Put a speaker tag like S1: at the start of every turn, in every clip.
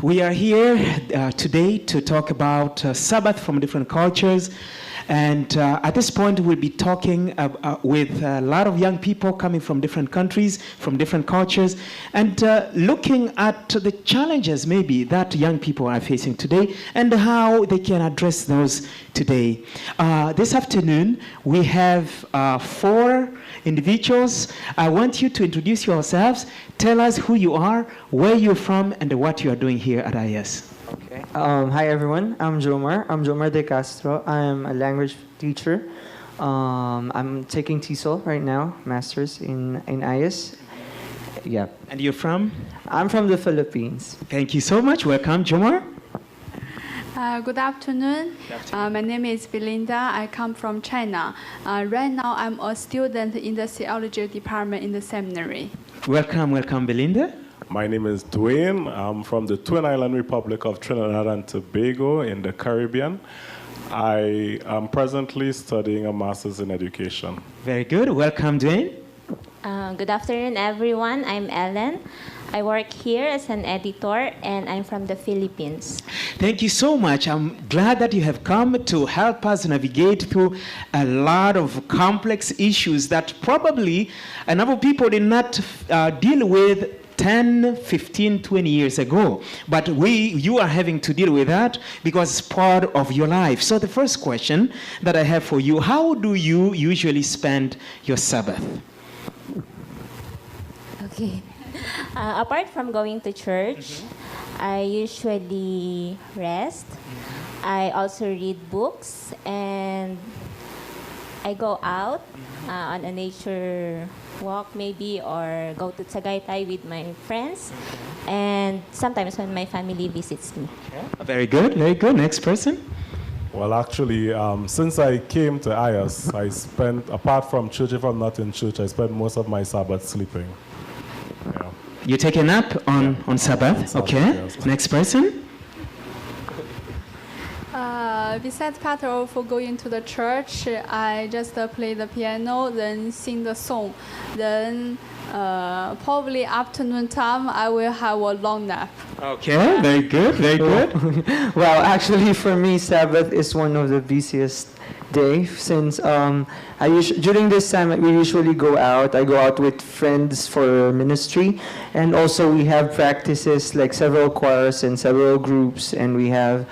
S1: We are here today to talk about Sabbath from different cultures. And at this point, we'll be talking with a lot of young people coming from different countries, from different cultures, and looking at the challenges maybe that young people are facing today and how they can address those today. This afternoon, we have 4 individuals. I want you to introduce yourselves. Tell us who you are, where you're from, and what you are doing here at IS.
S2: Okay. Hi everyone. I'm Jomar De Castro. I'm a language teacher. I'm taking TESOL right now, master's in IS. Yeah.
S1: And you're from?
S2: I'm from the Philippines.
S1: Thank you so much. Welcome, Jomar.
S3: Good afternoon. My name is Belinda. I come from China. Right now, I'm a student in the theology department in the seminary.
S1: Welcome, Belinda.
S4: My name is Dwayne. I'm from the Twin Island Republic of Trinidad and Tobago in the Caribbean. I am presently studying a master's in education.
S1: Very good. Welcome, Dwayne.
S5: Good afternoon, everyone. I'm Ellen. I work here as an editor, and I'm from the Philippines.
S1: Thank you so much. I'm glad that you have come to help us navigate through a lot of complex issues that probably a number of people did not deal with 10, 15, 20 years ago. But you are having to deal with that because it's part of your life. So the first question that I have for you, how do you usually spend your Sabbath?
S5: Okay. Apart from going to church, I usually rest. I also read books, and I go out on a nature walk maybe, or go to Tagaytay with my friends, and sometimes when my family visits me.
S1: Very good, very good. Next person.
S4: Well, actually, since I came to IS, I spent, apart from church, if I'm not in church, I spend most of my Sabbath sleeping. Yeah.
S1: You take a nap on Sabbath, okay?
S4: Yes.
S1: Next person.
S3: Besides part of going to the church, I just play the piano, then sing the song. Then probably afternoon time, I will have a long nap.
S1: Okay, very good, very good.
S2: Well, actually, for me, Sabbath is one of the busiest days since during this time we usually go out. I go out with friends for ministry, and also we have practices like several choirs and several groups, and we have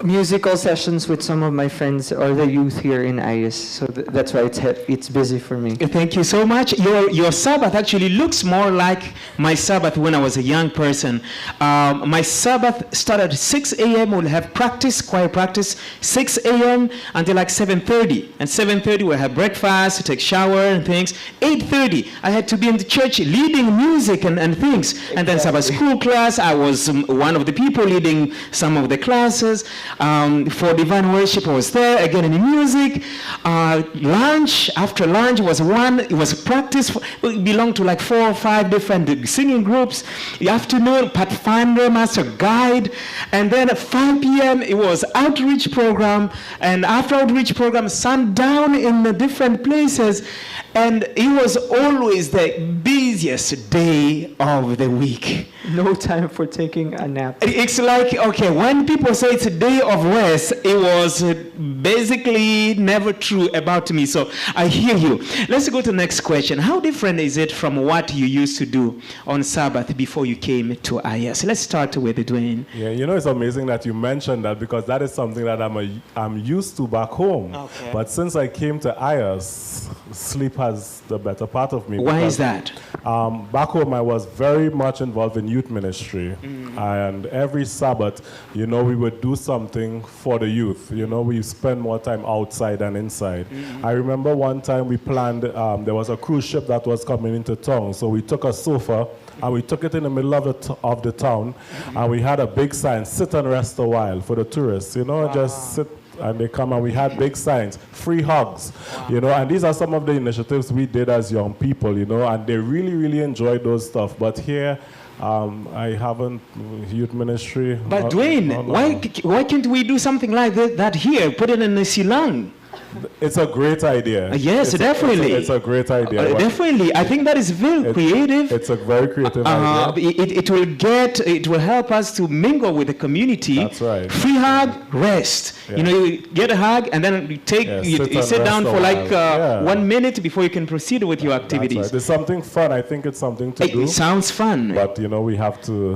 S2: musical sessions with some of my friends or the youth here in IS. So that's why it's busy for me.
S1: Thank you so much. Your Sabbath actually looks more like my Sabbath when I was a young person. My Sabbath started at 6 a.m. We'll have practice, choir practice, 6 a.m. until like 7:30. And 7:30 we'll have breakfast, take shower and things. 8:30 I had to be in the church leading music and things. Exactly. And then Sabbath school class, I was one of the people leading some of the classes. For divine worship, I was there again in the music. Lunch, after lunch it was practice. We belonged to like 4 or 5 different singing groups. The afternoon, Pathfinder, Master Guide. And then at 5 p.m. it was outreach program. And after outreach program, sundown in the different places. And it was always the busiest day of the week.
S2: No time for taking a nap.
S1: It's like, okay, when people say it's a day of rest, it was basically never true about me. So I hear you. Let's go to the next question. How different is it from what you used to do on Sabbath before you came to IS? Let's start with Dwayne.
S4: Yeah, you know, it's amazing that you mentioned that because that is something that I'm used to back home. Okay. But since I came to IS, sleep has the better part of me.
S1: Why is that?
S4: Back home, I was very much involved in youth ministry. And every Sabbath, you know, we would do something for the youth. You know, we spend more time outside than inside. I remember one time we planned, there was a cruise ship that was coming into town. So we took a sofa and we took it in the middle of the town. And we had a big sign, sit and rest a while for the tourists. You know, just sit. And they come and we had big signs, free hugs, you know, and these are some of the initiatives we did as young people, you know, and they really, really enjoyed those stuff. But here, I haven't youth ministry.
S1: But Dwayne, why can't we do something like that here? Put it in the Silang.
S4: It's a great idea.
S1: Yes, definitely.
S4: It's a great idea.
S1: Definitely. I think that is very creative.
S4: It's a very creative idea.
S1: It will help us to mingle with the community.
S4: That's right.
S1: Free hug, rest.
S4: Yeah.
S1: You know, you get a hug and then you sit down for like 1 minute before you can proceed with your activities.
S4: That's right. There's something fun. I think it's something to do.
S1: It sounds fun.
S4: But you know, we have to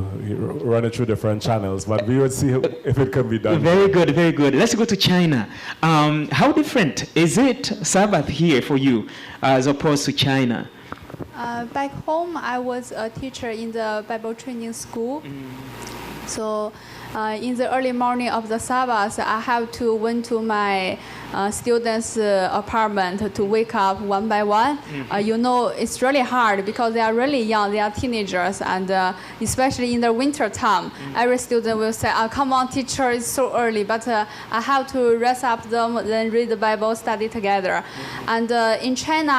S4: run it through different channels. But we would see if it can be done.
S1: Very good, very good. Let's go to China. How different is it Sabbath here for you as opposed to China?
S3: Back home, I was a teacher in the Bible training school. So in the early morning of the Sabbath, I have to went to my students' apartment to wake up one by one. You know, it's really hard because they are really young, they are teenagers, and especially in the winter time, every student will say, come on, teacher, it's so early, but I have to rest up them, then read the Bible, study together. And in China,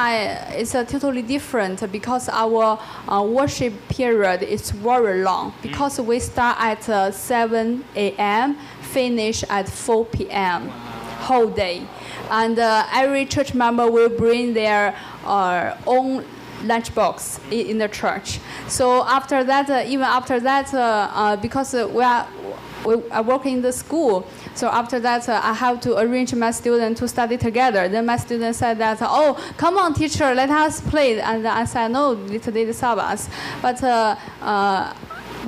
S3: it's totally different because our worship period is very long because we start at 7 a.m., finish at 4 p.m. whole day. And every church member will bring their own lunchbox in the church. So after that, even after that, because we are working in the school, so after that, I have to arrange my students to study together. Then my student said that, oh, come on, teacher, let us play. And I said, no, today is Sabbath. But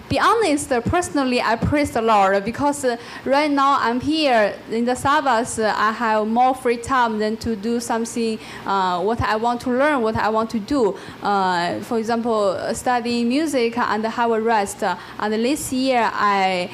S3: be honest, personally, I praise the Lord because right now I'm here in the Sabbath. I have more free time than to do something what I want to learn, what I want to do. For example, studying music and have a rest. And this year I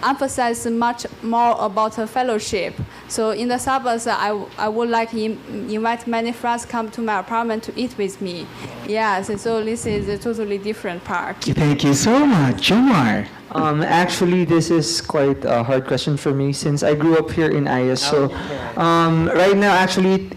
S3: emphasize much more about fellowship. So in the Sabbath, I would like to invite many friends come to my apartment to eat with me. Yes, so this is a totally different part.
S1: Thank you so much, Jomar.
S2: Actually, this is quite a hard question for me since I grew up here in IS. So right now, actually,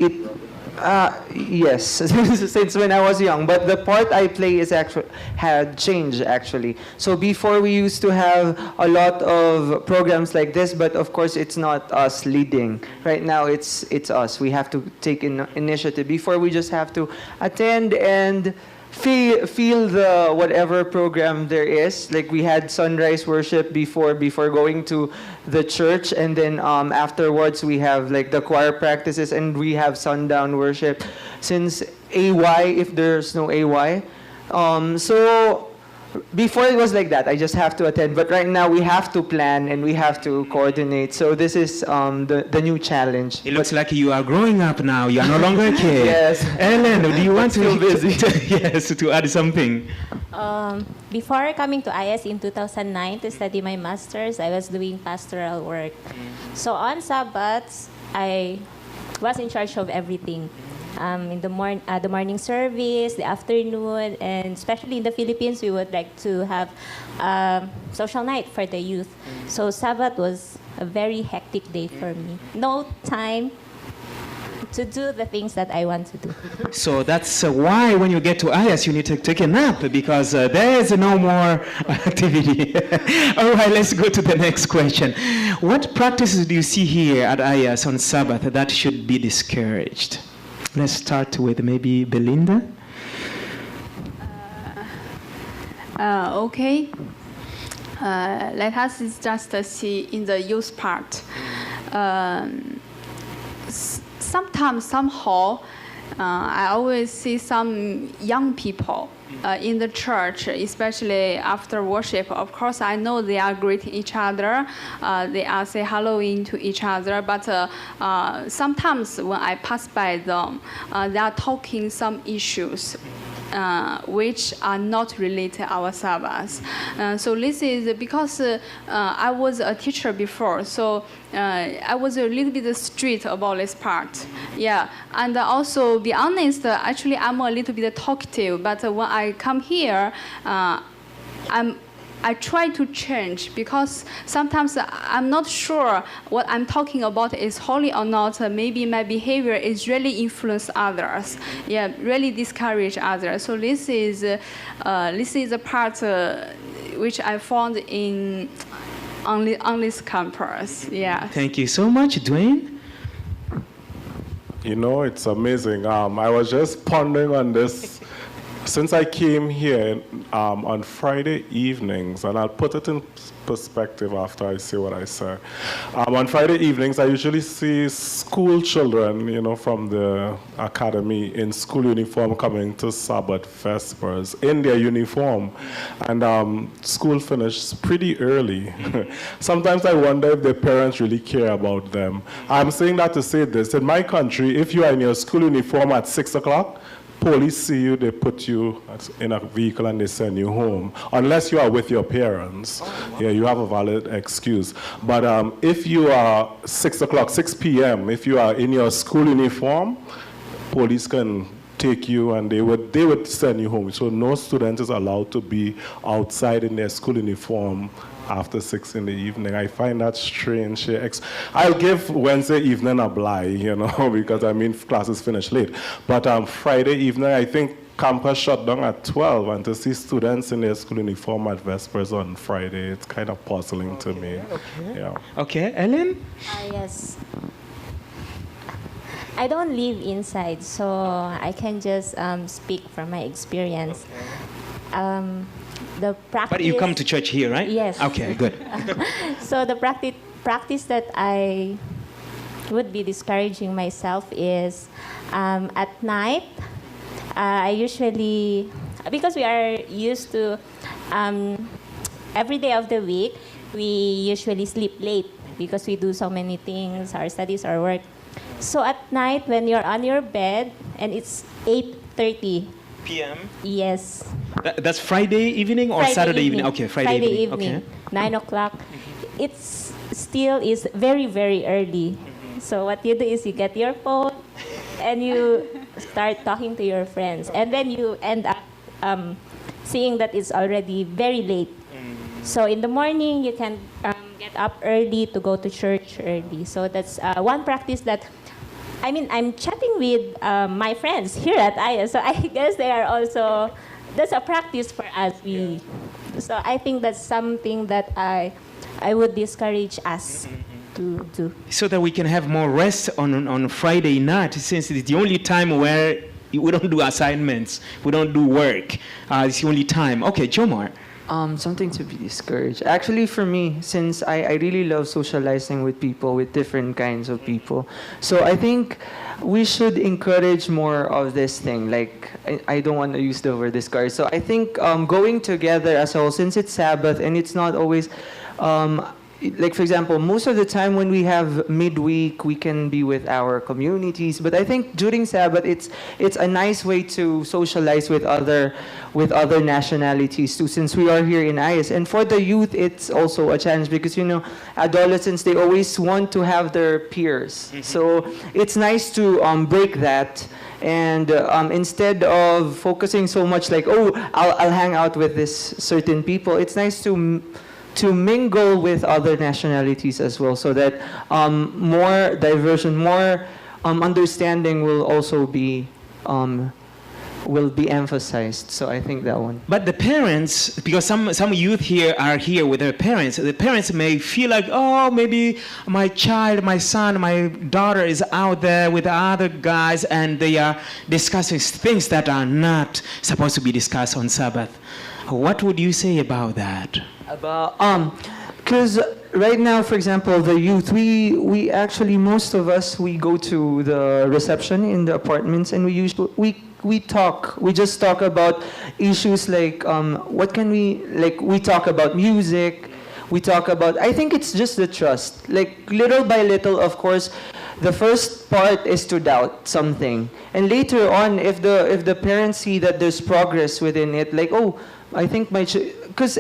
S2: yes, since when I was young. But the part I play is had changed actually. So before we used to have a lot of programs like this, but of course it's not us leading. Right now it's us. We have to take initiative. Before we just have to attend and feel the whatever program there is. Like we had sunrise worship before going to the church, and then afterwards we have like the choir practices, and we have sundown worship. Since AY, if there's no AY, so before it was like that, I just have to attend. But right now we have to plan and we have to coordinate. So this is the new challenge.
S1: It looks like you are growing up now. You are no longer a kid.
S2: Yes.
S1: Ellen, do you want
S2: Still busy.
S1: yes, to add something?
S5: Before coming to IS in 2009 to study my master's, I was doing pastoral work. So on Sabbaths, I was in charge of everything. In the morning service, the afternoon, and especially in the Philippines, we would like to have social night for the youth. So Sabbath was a very hectic day for me. No time to do the things that I want to do.
S1: So that's why when you get to IS, you need to take a nap because there is no more activity. All right, let's go to the next question. What practices do you see here at IS on Sabbath that should be discouraged? Let's start with maybe Belinda.
S3: Okay. Let us just see in the youth part. Sometimes, somehow, I always see some young people in the church, especially after worship. Of course, I know they are greeting each other. They are say hello to each other. But sometimes when I pass by them, they are talking some issues which are not related to our Sabbath. So this is because I was a teacher before, so I was a little bit strict about this part. Yeah, and also be honest, actually I'm a little bit talkative, but when I come here, I try to change because sometimes I'm not sure what I'm talking about is holy or not. Maybe my behavior is really influence others. Yeah, really discourage others. So this is a part which I found on this campus. Yeah.
S1: Thank you so much, Dwayne.
S4: You know, it's amazing. I was just pondering on this since I came here on Friday evenings, and I'll put it in perspective after I say what I say. On Friday evenings, I usually see school children, you know, from the academy in school uniform coming to Sabbath Vespers in their uniform, and school finishes pretty early. Sometimes I wonder if their parents really care about them. I'm saying that to say this: in my country, if you are in your school uniform at 6 o'clock, police see you, they put you in a vehicle and they send you home, unless you are with your parents. Yeah, you have a valid excuse. But if you are 6 o'clock, 6 p.m., if you are in your school uniform, police can take you and they would send you home. So no student is allowed to be outside in their school uniform after 6 in the evening. I find that strange. I'll give Wednesday evening a bly, you know, because I mean classes finish late. But Friday evening, I think campus shut down at 12, and to see students in their school uniform at Vespers on Friday, it's kind of puzzling to me.
S1: Okay.
S4: Yeah.
S1: Okay, Ellen?
S5: Yes. I don't live inside, so I can just speak from my experience. The practice.
S1: But you come to church here, right?
S5: Yes.
S1: Okay, good.
S5: So the practice that I would be discouraging myself is at night. I usually, because we are used to every day of the week, we usually sleep late because we do so many things, our studies, our work. So at night, when you're on your bed and it's 8:30
S1: PM?
S5: Yes.
S1: That's Friday evening or
S5: Friday
S1: Saturday evening? Okay, Friday evening. Okay.
S5: 9 o'clock. It's still is very, very early. So what you do is you get your phone and you start talking to your friends. And then you end up seeing that it's already very late. So in the morning, you can get up early to go to church early. So that's one practice that, I mean, I'm chatting with my friends here at IS, so I guess they are also, that's a practice for us. So I think that's something that I would discourage us to do.
S1: So that we can have more rest on Friday night, since it's the only time where we don't do assignments, we don't do work. It's the only time. Okay, Jomar.
S2: Something to be discouraged. Actually, for me, since I really love socializing with people, with different kinds of people, so I think we should encourage more of this thing. Like, I don't want to use the word discourage. So I think going together as a whole, since it's Sabbath and it's not always, like for example, most of the time when we have midweek, we can be with our communities. But I think during Sabbath, it's a nice way to socialize with other nationalities too, since we are here in IS. And for the youth, it's also a challenge because, you know, adolescents, they always want to have their peers. So it's nice to break that. And instead of focusing so much like, oh, I'll hang out with this certain people, it's nice to mingle with other nationalities as well, so that more diversion, more understanding will also be emphasized. So I think that one.
S1: But the parents, because some youth here are here with their parents, the parents may feel like, oh, maybe my child, my son, my daughter is out there with other guys and they are discussing things that are not supposed to be discussed on Sabbath. What would you say about that?
S2: Because right now, for example, the youth, we actually, most of us, we go to the reception in the apartments and we just talk about issues like what can we talk about music, we talk about, I think it's just the trust, like little by little, of course. The first part is to doubt something, and later on, if the parents see that there's progress within it, like, oh, I think because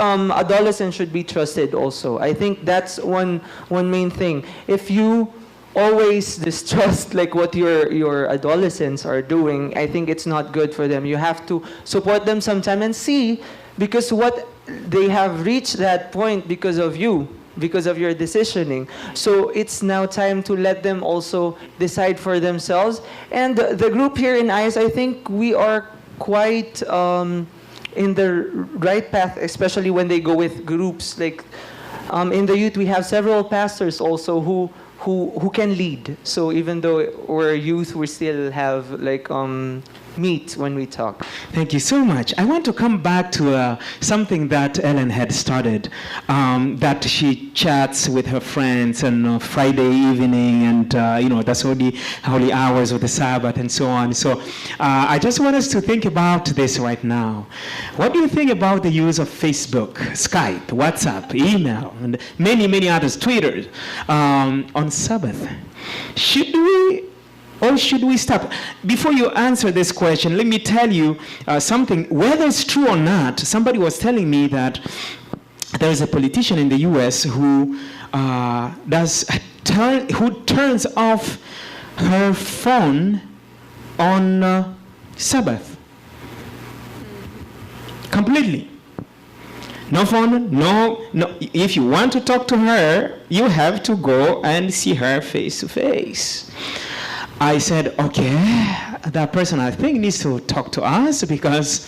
S2: adolescents should be trusted also. I think that's one main thing. If you always distrust like what your adolescents are doing, I think it's not good for them. You have to support them sometime and see, because what they have reached that point because of you, because of your decisioning. So it's now time to let them also decide for themselves. And the group here in IS, I think we are quite in the right path, especially when they go with groups. Like in the youth, we have several pastors also who who can lead. So even though we're youth, we still have like meat when we talk.
S1: Thank you so much. I want to come back to something that Ellen had started, that she chats with her friends on Friday evening, and that's all the holy hours of the Sabbath and so on. So I just want us to think about this right now. What do you think about the use of Facebook, Skype, WhatsApp, email, and many others, Twitter, on Sabbath? Should we or should we stop? Before you answer this question, let me tell you something. Whether it's true or not, somebody was telling me that there is a politician in the U.S. who turns off her phone on Sabbath completely. No phone, no. If you want to talk to her, you have to go and see her face to face. I said, okay, that person I think needs to talk to us because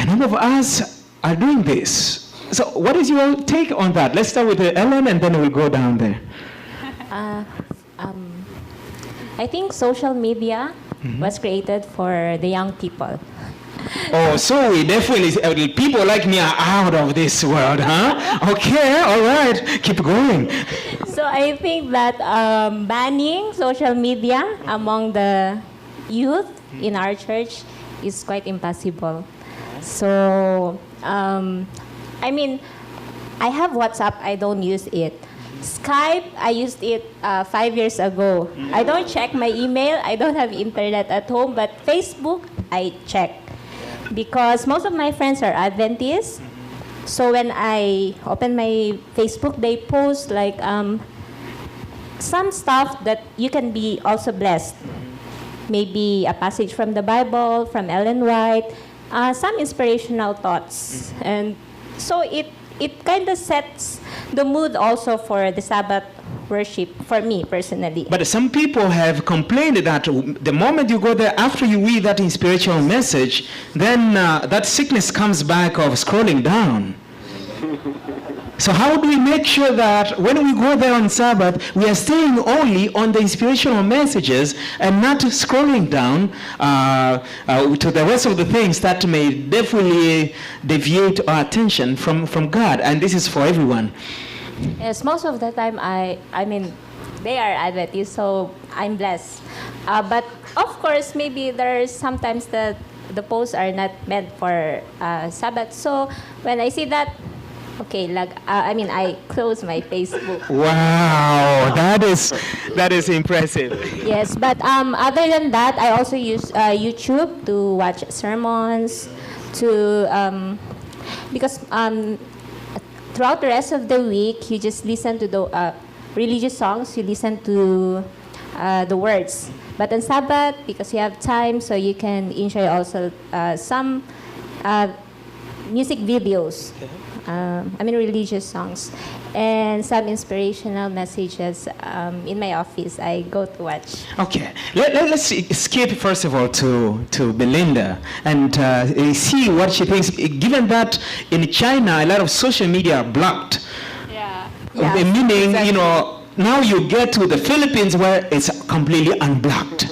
S1: none of us are doing this. So what is your take on that? Let's start with Ellen and then we'll go down there.
S5: I think social media was created for the young people.
S1: Oh, so we definitely, people like me are out of this world, huh? Okay, all right, keep going.
S5: So I think that banning social media among the youth in our church is quite impossible. So, I mean, I have WhatsApp, I don't use it. Skype, I used it 5 years ago. I don't check my email, I don't have internet at home, but Facebook, I check. Because most of my friends are Adventists. So when I open my Facebook, they post like some stuff that you can be also blessed. Maybe a passage from the Bible, from Ellen White, some inspirational thoughts. And so it kind of sets the mood also for the Sabbath worship for me personally.
S1: But some people have complained that the moment you go there, after you read that inspirational message, then that sickness comes back of scrolling down. So how do we make sure that when we go there on Sabbath, we are staying only on the inspirational messages and not scrolling down to the rest of the things that may definitely deviate our attention from God? And this is for everyone.
S5: Yes, most of the time, I mean, they are Adventists, so I'm blessed. But of course, maybe there's sometimes that the posts are not meant for Sabbath. So when I see that, okay, like I close my Facebook.
S1: Wow, that is impressive.
S5: Yes, but other than that, I also use YouTube to watch sermons, because throughout the rest of the week, you just listen to the religious songs, you listen to the words. But on Sabbath, because you have time, so you can enjoy also some music videos, religious songs, and some inspirational messages in my office I go to watch.
S1: Okay, let's skip first of all to Belinda and see what she thinks. Given that in China a lot of social media are blocked, meaning exactly. Now you get to the Philippines where it's completely unblocked.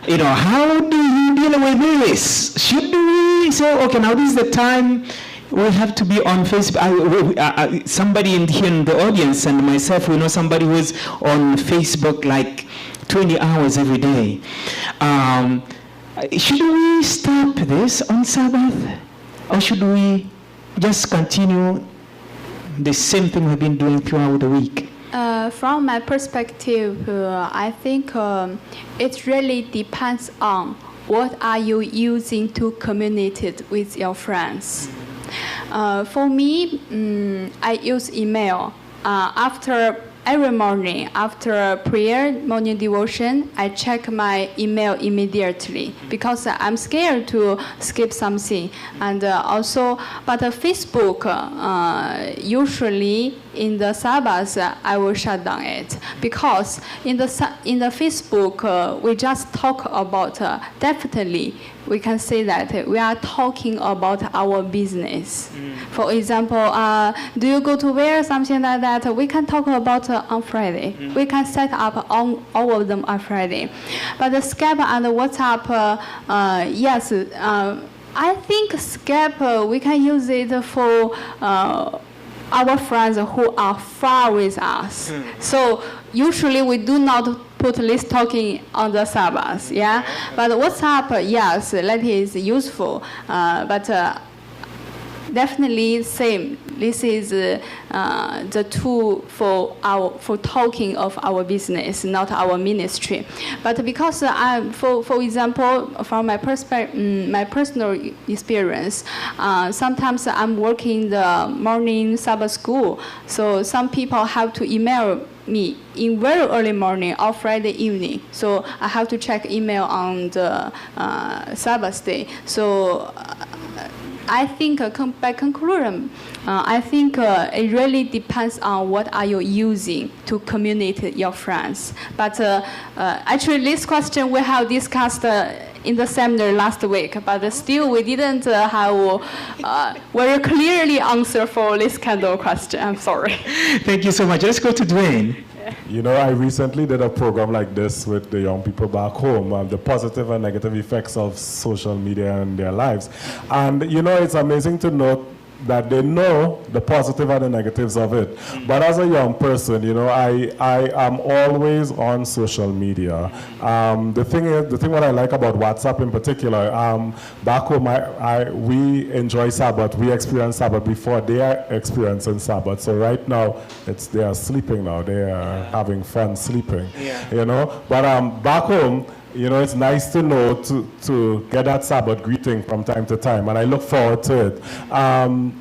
S1: How do you deal with this? Should we say, okay, now this is the time we have to be on Facebook? Somebody here in the audience and myself, we know somebody who is on Facebook like 20 hours every day. Should we stop this on Sabbath? Or should we just continue the same thing we've been doing throughout the week?
S3: From my perspective, I think it really depends on what are you using to communicate with your friends. For me, I use email. After every morning, after prayer, morning devotion, I check my email immediately because I'm scared to skip something. And but Facebook, usually in the Sabbath, I will shut down it because in the Facebook, we just talk about definitely we can say that we are talking about our business. For example, do you go to where, something like that? We can talk about on Friday. We can set up on all of them on Friday. But the Skype and WhatsApp, yes, I think Skype, we can use it for our friends who are far with us. So usually we do not put this talking on the Sabbath, yeah? But WhatsApp, yes, that is useful. But definitely same. This is the tool for talking of our business, not our ministry. But because for example, from my my personal experience, sometimes I'm working the morning Sabbath school, so some people have to email me in very early morning or Friday evening. So I have to check email on the Sabbath day. So I think by conclusion, I think it really depends on what are you using to communicate your friends. But actually, this question we have discussed in the seminar last week, but still we didn't have very clearly answer for this kind of question. I'm sorry.
S1: Thank you so much. Let's go to Dwayne.
S4: You know, I recently did a program like this with the young people back home, the positive and negative effects of social media in their lives. And, you know, it's amazing to note that they know the positive and the negatives of it. But as a young person, you know, I am always on social media. The thing what I like about WhatsApp in particular, back home, we enjoy Sabbath. We experience Sabbath before they are experiencing Sabbath. So right now, they are sleeping now. They are having fun sleeping, you know. But back home, you know, it's nice to know to get that Sabbath greeting from time to time, and I look forward to it.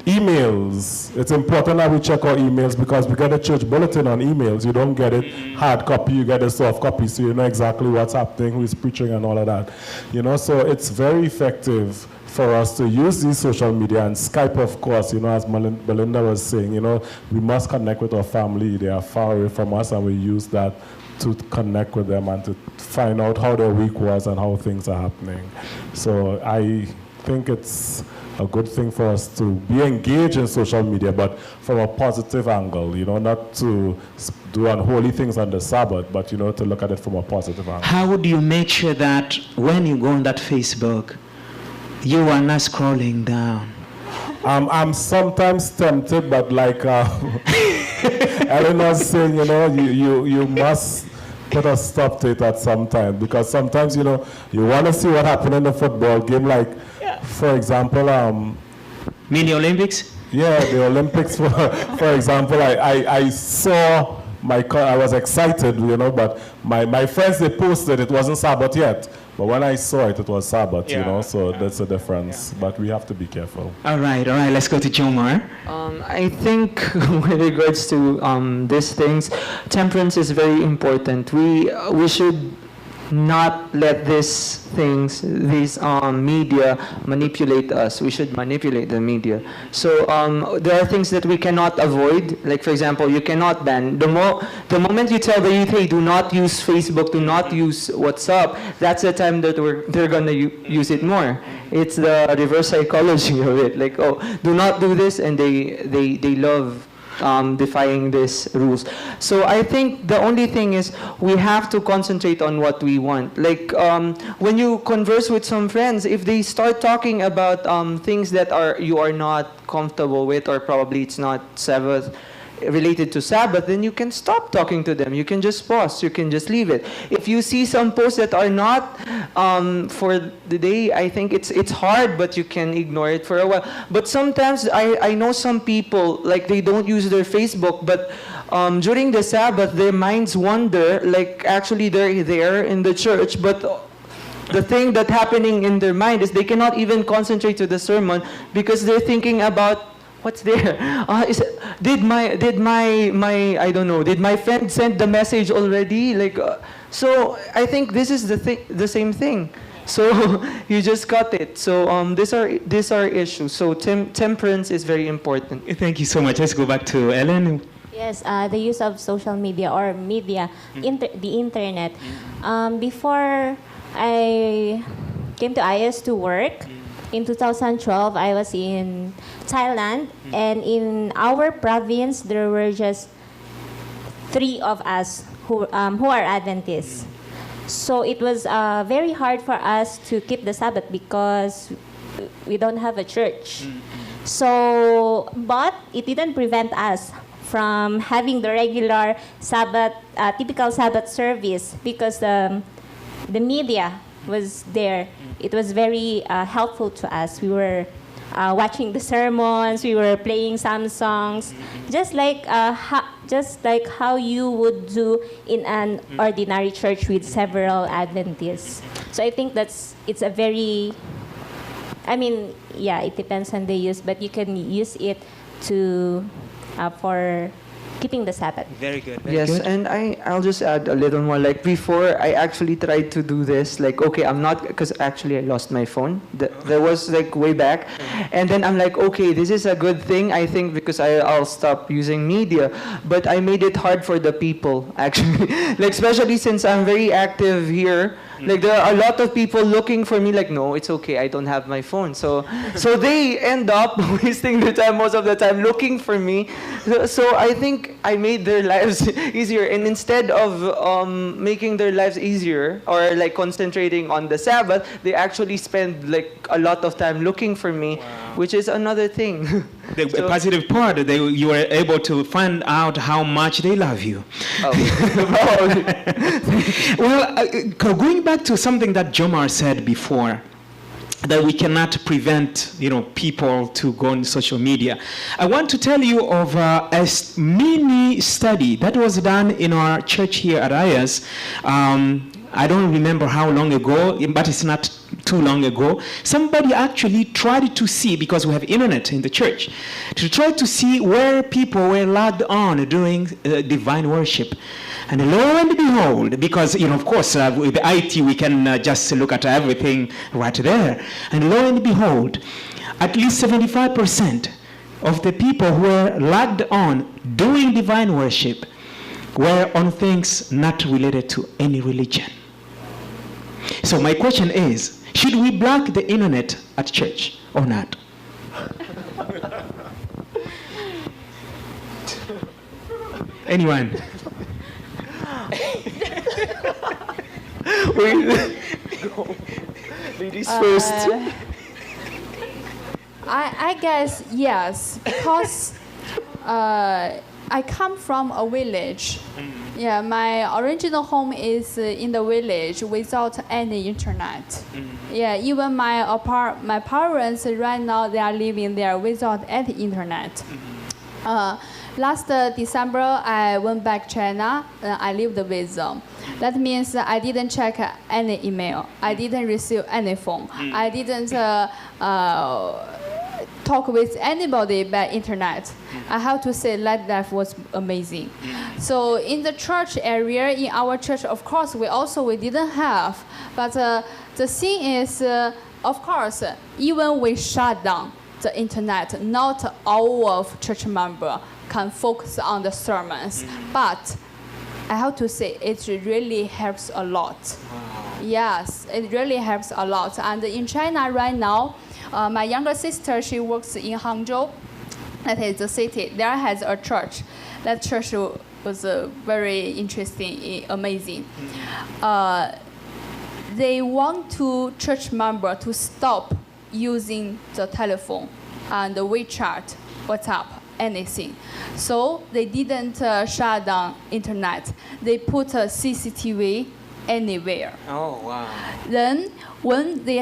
S4: Emails. It's important that we check our emails because we get a church bulletin on emails. You don't get it hard copy, you get a soft copy, so you know exactly what's happening, who is preaching and all of that. You know, so it's very effective for us to use these social media and Skype, of course, you know, as Belinda was saying, you know, we must connect with our family. They are far away from us, and we use that to connect with them and to find out how their week was and how things are happening. So I think it's a good thing for us to be engaged in social media, but from a positive angle, you know, not to do unholy things on the Sabbath, but, you know, to look at it from a positive angle.
S1: How would you make sure that when you go on that Facebook, you are not scrolling down?
S4: I'm sometimes tempted, but like Ellen was saying, you know, you must put a stop to it at some time, because sometimes, you know, you want to see what happened in the football game, like, for example,
S1: Mini Olympics?
S4: Yeah, the Olympics, for example, I saw I was excited, you know, but my friends, they posted it wasn't Sabbath yet. But when I saw it, it was Sabbath, you know, so that's the difference. But we have to be careful.
S1: All right, let's go to Jomar.
S2: I think with regards to these things, temperance is very important. We should not let these media manipulate us. We should manipulate the media. So there are things that we cannot avoid. Like, for example, you cannot ban. The moment you tell the youth, hey, do not use Facebook, do not use WhatsApp, that's the time that they're going to use it more. It's the reverse psychology of it. Like, oh, do not do this, and they love defying these rules. So I think the only thing is we have to concentrate on what we want. Like when you converse with some friends, if they start talking about things that you are not comfortable with, or probably it's not Sabbath related to Sabbath, then you can stop talking to them. You can just pause. You can just leave it. If you see some posts that are not for the day, I think it's hard, but you can ignore it for a while. But sometimes I know some people, like, they don't use their Facebook, but during the Sabbath, their minds wander, like actually they're there in the church, but the thing that's happening in their mind is they cannot even concentrate to the sermon because they're thinking about what's there. Did my friend send the message already? Like, so I think this is the same thing. So you just got it. So these are issues. So temperance is very important.
S1: Thank you so much. Let's go back to Ellen.
S5: Yes, the use of social media or media, the internet. Before I came to IS to work. In 2012, I was in Thailand, and in our province, there were just 3 of us who are Adventists. So it was very hard for us to keep the Sabbath because we don't have a church. So, but it didn't prevent us from having the regular Sabbath, typical Sabbath service, because the media was there. It was very helpful to us. We were watching the sermons, we were playing some songs, just like how you would do in an ordinary church with several Adventists. So I think it's a very, it depends on the use, but you can use it to for keeping the Sabbath.
S1: Very good.
S2: Yes,
S1: Good.
S2: and I'll just add a little more. Like before, I actually tried to do this. Like, okay, I'm not, because actually I lost my phone. There was like way back, and then I'm like, okay, this is a good thing, I think, because I'll stop using media. But I made it hard for the people actually, like especially since I'm very active here. Like there are a lot of people looking for me. Like, no, it's okay, I don't have my phone. So they end up wasting the time most of the time looking for me. So I think I made their lives easier, and instead of making their lives easier or like concentrating on the Sabbath, they actually spend like a lot of time looking for me, which is another thing.
S1: The positive part, you were able to find out how much they love you. Well, going back to something that Jomar said before, that we cannot prevent, people to go on social media. I want to tell you of a mini study that was done in our church here at IAS. I don't remember how long ago, but it's not too long ago. Somebody actually tried to see, because we have internet in the church, to try to see where people were logged on doing divine worship. And lo and behold, because, of course, with IT, we can just look at everything right there. And lo and behold, at least 75% of the people who were logged on doing divine worship were on things not related to any religion. So my question is, should we block the internet at church or not? Anyone?
S2: Ladies first.
S3: I guess yes, because I come from a village. Yeah, my original home is in the village without any internet. Yeah, even my parents right now, they are living there without any internet. Last December, I went back China. I lived with them. That means I didn't check any email. I didn't receive any phone. I didn't talk with anybody by internet. I have to say that life was amazing. So in the church area, in our church, of course, we didn't have. But the thing is, of course, even we shut down the internet, not all of church members can focus on the sermons. But I have to say, it really helps a lot. Yes, it really helps a lot. And in China right now, my younger sister, she works in Hangzhou. That is the city. There has a church. That church was very interesting, amazing. They want church member to stop using the telephone and the WeChat, WhatsApp, anything. So they didn't shut down internet. They put a CCTV anywhere.
S1: Oh, wow.
S3: Then when they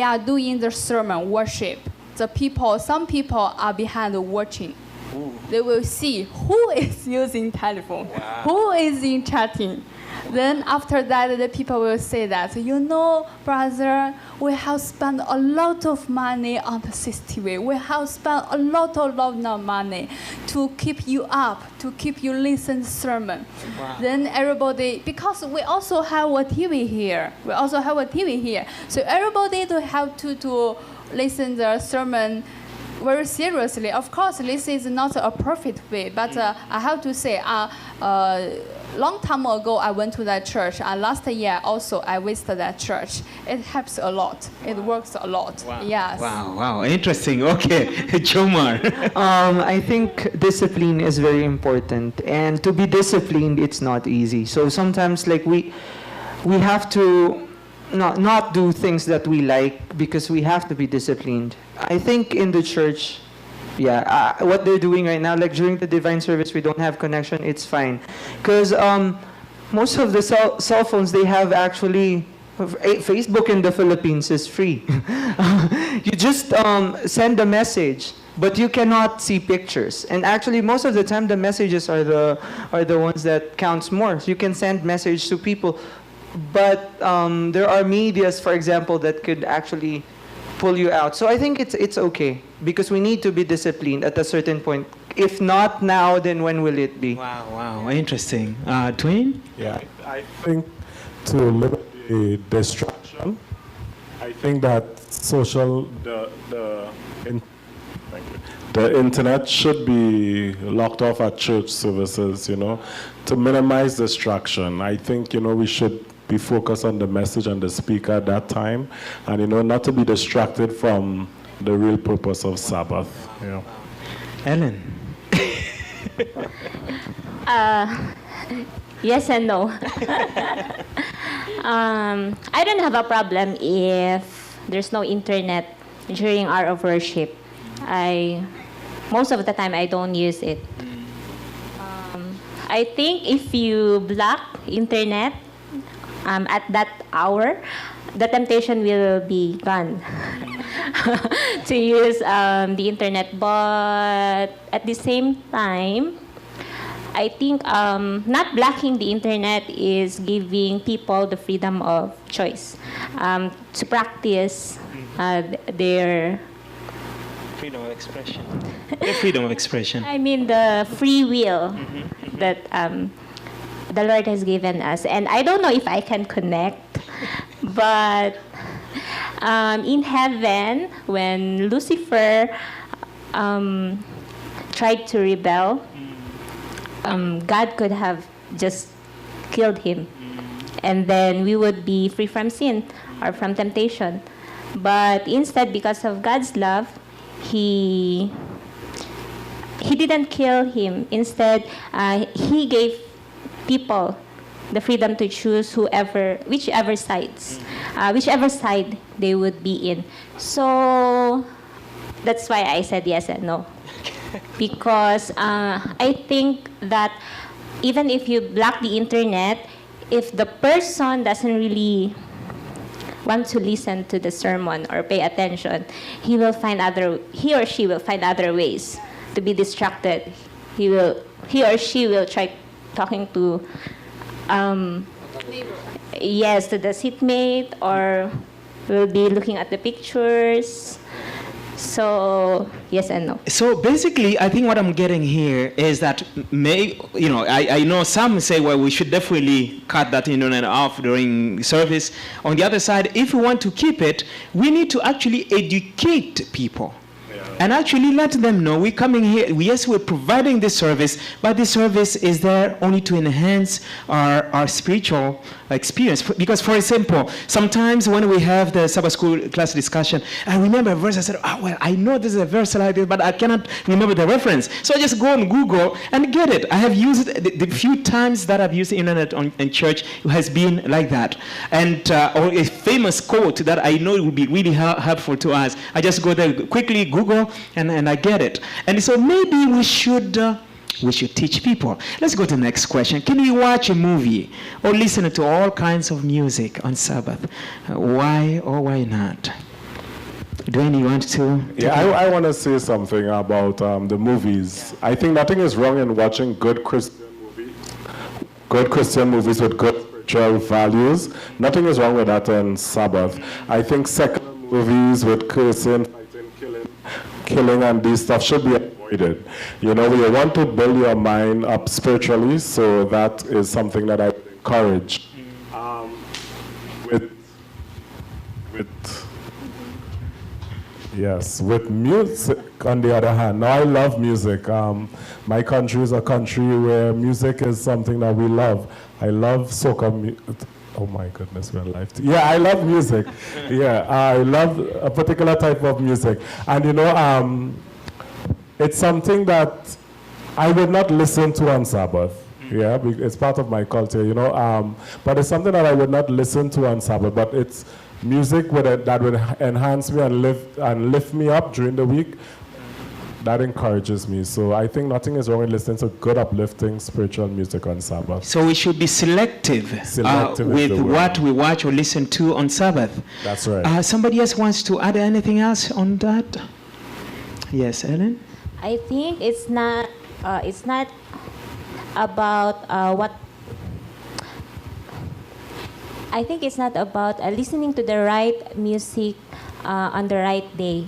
S3: are doing the sermon worship, some people are behind watching. Ooh. They will see who is using telephone, who is in chatting. Then after that, the people will say that, brother, we have spent a lot of money on the CCTV. We have spent a lot of money to keep you up, to keep you listen sermon. Wow. Then everybody, because we also have a TV here. So everybody to have to listen the sermon very seriously. Of course, this is not a perfect way, but I have to say, long time ago, I went to that church. Last year also, I visited that church. It helps a lot. It works a lot.
S1: Wow.
S3: Yes.
S1: Wow, interesting. Okay, Jomar.
S2: I think discipline is very important, and to be disciplined, it's not easy. So sometimes, like we have to not do things that we like because we have to be disciplined. I think in the church, what they're doing right now, like during the divine service, we don't have connection. It's fine, because most of the cell phones they have actually. Facebook in the Philippines is free. You just send a message, but you cannot see pictures. And actually, most of the time, the messages are the ones that counts more. So you can send message to people, but there are medias, for example, that could actually pull you out. So I think it's okay because we need to be disciplined at a certain point. If not now, then when will it be?
S1: Wow, interesting. Dwayne?
S4: Yeah, I think to limit the distraction, I think that the internet should be locked off at church services, to minimize distraction. I think, we should be focused on the message and the speaker at that time, and, not to be distracted from the real purpose of Sabbath.
S1: Ellen?
S5: Yes and no. I don't have a problem if there's no internet during hour of worship. Most of the time I don't use it. I think if you block internet at that hour, the temptation will be gone to use the internet. But at the same time, I think not blocking the internet is giving people the freedom of choice to practice their
S1: Freedom of expression. The freedom of expression.
S5: I mean the free will that the Lord has given us. And I don't know if I can connect, but in heaven, when Lucifer tried to rebel, God could have just killed him, and then we would be free from sin or from temptation. But instead, because of God's love, He didn't kill him. Instead, He gave people the freedom to choose whichever side they would be in. So that's why I said yes and no. Because I think that even if you block the internet, if the person doesn't really want to listen to the sermon or pay attention, he or she will find other ways to be distracted. He or she will try talking to to the seatmate, or will be looking at the pictures. So yes and no.
S1: So basically, I think what I'm getting here is that I know some say, well, we should definitely cut that internet off during service. On the other side, if we want to keep it, we need to actually educate people. And actually let them know we're coming here. Yes, we're providing this service, but this service is there only to enhance our spiritual experience. Because, for example, sometimes when we have the Sabbath school class discussion, I remember a verse. I said, I know this is a verse like this, but I cannot remember the reference. So I just go on Google and get it. I have used it. The few times that I've used the internet in church has been like that. And or a famous quote that I know would be really helpful to us. I just go there quickly, Google, and I get it. And so maybe we should teach people. Let's go to the next question. Can we watch a movie or listen to all kinds of music on Sabbath? Why or why not? Dwayne, you want to?
S4: Yeah, I want to say something about the movies. I think nothing is wrong in watching good Christian movies with good spiritual values. Nothing is wrong with that on Sabbath. I think secular movies with cursing, killing and these stuff should be avoided. We want to build your mind up spiritually, so that is something that I would encourage. Yes, with music, on the other hand, now I love music. My country is a country where music is something that we love. I love soca. Oh my goodness, we're live. Yeah, I love music. Yeah, I love a particular type of music. And you know, it's something that I would not listen to on Sabbath. Yeah, it's part of my culture, you know. But it's something that I would not listen to on Sabbath. But it's music that would enhance me and lift me up during the week. That encourages me. So I think nothing is wrong with listening to good, uplifting, spiritual music on Sabbath.
S1: So we should be selective, with what we watch or listen to on Sabbath.
S4: That's right.
S1: Somebody else wants to add anything else on that? Yes, Ellen?
S5: I think it's not about what. I think it's not about listening to the right music on the right day.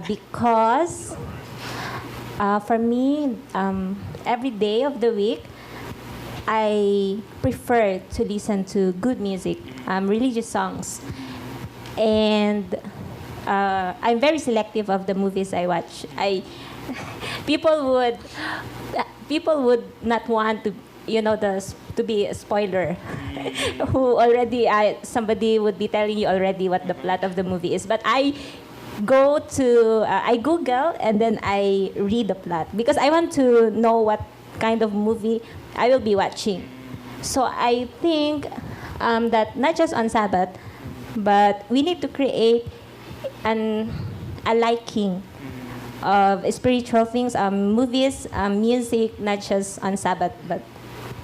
S5: Because for me, every day of the week, I prefer to listen to good music, religious songs. And I'm very selective of the movies I watch. People would not want to, to be a spoiler. Who already, somebody would be telling you already what the plot of the movie is. But I Google and then I read the plot because I want to know what kind of movie I will be watching. So I think that not just on Sabbath, but we need to create a liking of spiritual things, movies, music, not just on Sabbath, but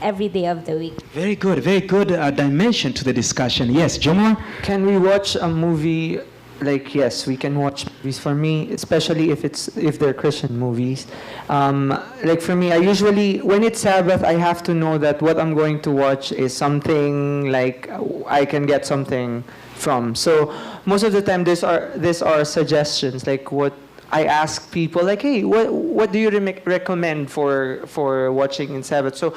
S5: every day of the week.
S1: Very good dimension to the discussion. Yes, Jomar?
S2: Can we watch a movie? Like, yes, we can watch movies. For me, especially if they're Christian movies. Like for me, I usually, when it's Sabbath, I have to know that what I'm going to watch is something like I can get something from. So most of the time, these are suggestions. Like what I ask people, like, hey, what do you recommend for watching in Sabbath? So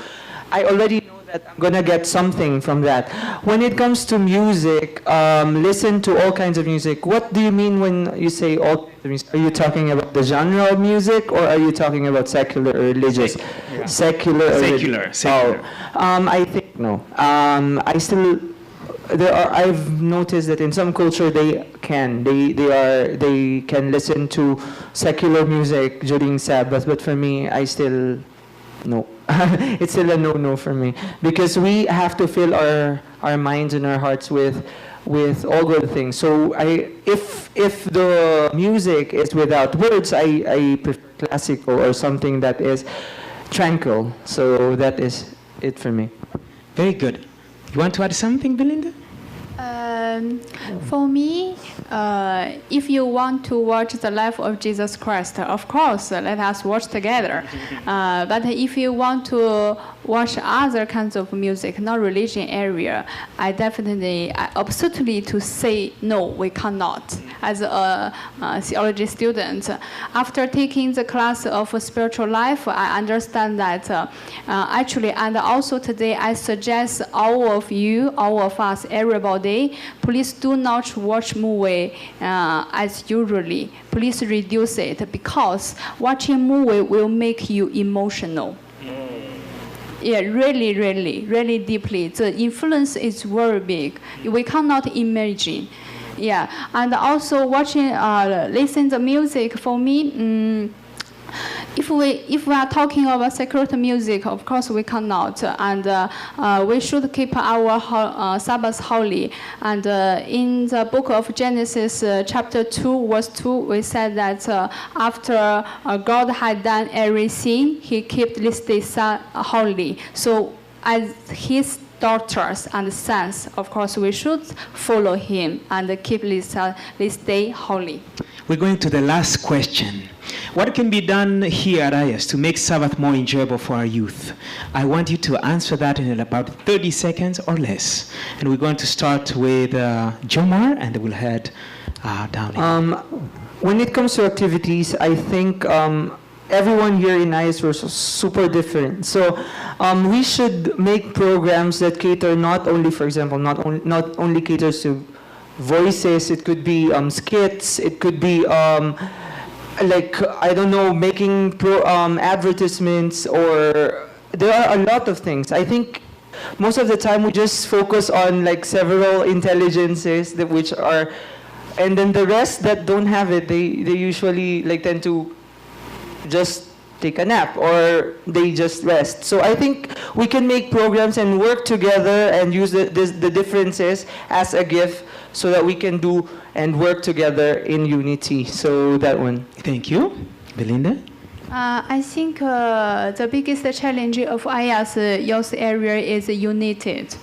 S2: I already know that I'm gonna get something from that. When it comes to music, listen to all kinds of music. What do you mean when you say all kinds of music? Are you talking about the genre of music, or are you talking about secular or religious? Secular.
S1: Secular.
S2: I think no. I've noticed that in some culture they can listen to secular music during Sabbath, but for me, I still no. It's still a no for me because we have to fill our minds and our hearts with all good things. So if the music is without words, I prefer classical or something that is tranquil. So that is it for me.
S1: Very good. You want to add something, Belinda?
S3: For me, if you want to watch the life of Jesus Christ, of course, let us watch together. But if you want to watch other kinds of music, not religion area, I absolutely to say no, we cannot. As a theology student, after taking the class of spiritual life, I understand that actually, and also today, I suggest all of us, everybody, please do not watch movie as usually. Please reduce it because watching movie will make you emotional. Yeah, really deeply. The influence is very big. We cannot imagine. Yeah, and also watching, listen to music for me. If we are talking about secular music, of course we cannot, and we should keep our Sabbath holy. And in the book of Genesis, chapter 2, verse 2, we said that after God had done everything, He kept this day holy. So as His daughters and sons, of course, we should follow Him and keep this day holy.
S1: We're going to the last question. What can be done here at IS to make Sabbath more enjoyable for our youth? I want you to answer that in about 30 seconds or less. And we're going to start with Jomar, and we'll head down.
S2: When it comes to activities, I think everyone here in IS was super different. So we should make programs that cater not only, for example, not only caters to voices, it could be skits, it could be like, I don't know, making advertisements, or there are a lot of things. I think most of the time we just focus on like several intelligences that which are, and then the rest that don't have it, they usually like tend to just take a nap or they just rest. So I think we can make programs and work together and use the differences as a gift so that we can do and work together in unity. So that one.
S1: Thank you. Belinda?
S3: I think the biggest challenge of IAS youth area is united.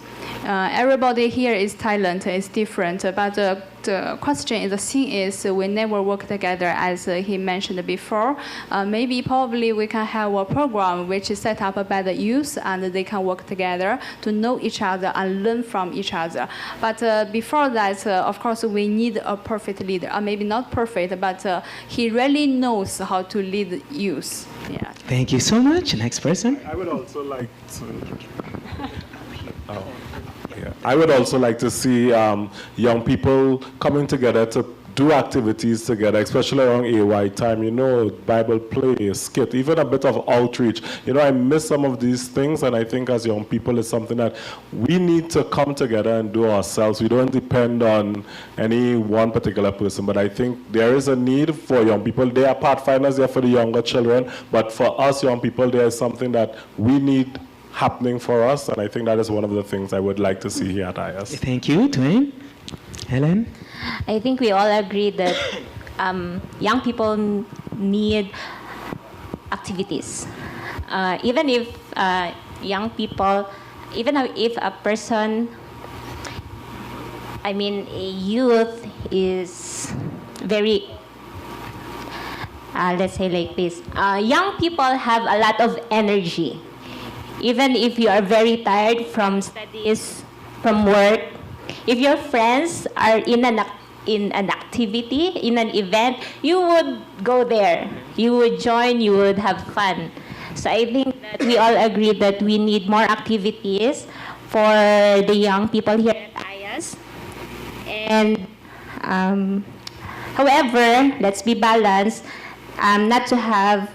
S3: Everybody here is talent, is different, but the question is, the thing is, we never work together, as he mentioned before. Probably we can have a program which is set up by the youth, and they can work together to know each other and learn from each other. But before that, of course, we need a perfect leader. Maybe not perfect, but he really knows how to lead youth. Yeah.
S1: Thank you so much. Next person.
S4: I would also like to. I would also like to see young people coming together to do activities together, especially around AY time, you know, Bible play, skit, even a bit of outreach. You know, I miss some of these things, and I think as young people it's something that we need to come together and do ourselves. We don't depend on any one particular person, but I think there is a need for young people. They are pathfinders there for the younger children, but for us young people, there is something that we need happening for us, and I think that is one of the things I would like to see here at IS.
S1: Thank you, Dwayne. Helen?
S5: I think we all agree that young people need activities. Even if young people, even if a person, I mean, a youth is very, let's say like this, young people have a lot of energy. Even if you are very tired from studies, from work, if your friends are in an activity, in an event, you would go there. You would join, you would have fun. So I think that we all agree that we need more activities for the young people here at IAS. And however, let's be balanced, not to have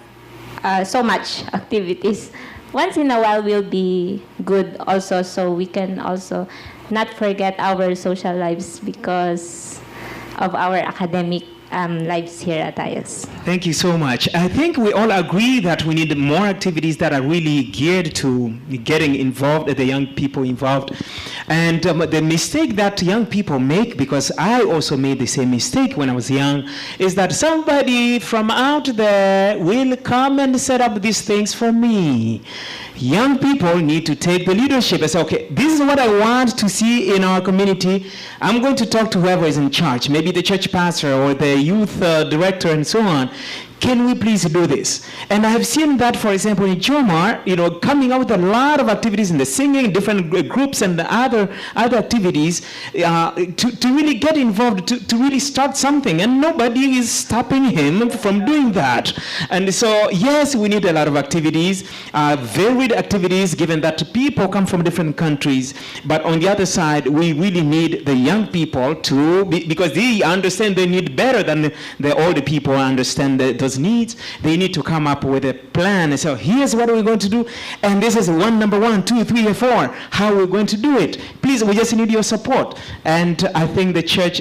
S5: so much activities. Once in a while will be good also, so we can also not forget our social lives because of our academic lives here at IAS.
S1: Thank you so much. I think we all agree that we need more activities that are really geared to getting involved, the young people involved. And the mistake that young people make, because I also made the same mistake when I was young, is that somebody from out there will come and set up these things for me. Young people need to take the leadership and say, okay, this is what I want to see in our community. I'm going to talk to whoever is in charge, maybe the church pastor or the youth director and so on. Can we please do this? And I have seen that, for example, in Jomar, you know, coming up with a lot of activities in the singing, different groups and other activities to really get involved, to really start something. And nobody is stopping him from doing that. And so, yes, we need a lot of activities, varied activities, given that people come from different countries. But on the other side, we really need the young people to, because they understand they need better than the older people understand those needs. They need to come up with a plan and say, here's what we're going to do, and this is number 1, 2, 3, and 4, how we're going to do it. Please, we just need your support. And I think the church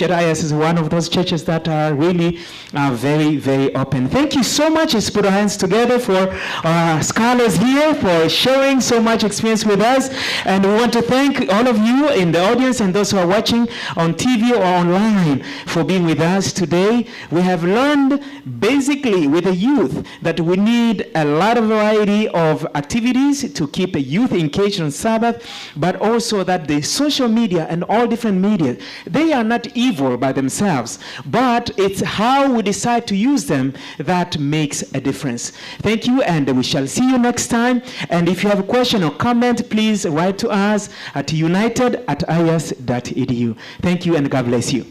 S1: at IS is one of those churches that are really very, very open. Thank you so much. Let's put our hands together for our scholars here for sharing so much experience with us. And we want to thank all of you in the audience and those who are watching on TV or online for being with us today. We have learned basically with the youth that we need a lot of variety of activities to keep the youth engaged on Sabbath, but also that the social media and all different media, they are not evil by themselves, but it's how we decide to use them that makes a difference. Thank you, and we shall see you next time. And if you have a question or comment, please write to us at united@is.edu. Thank you, and God bless you.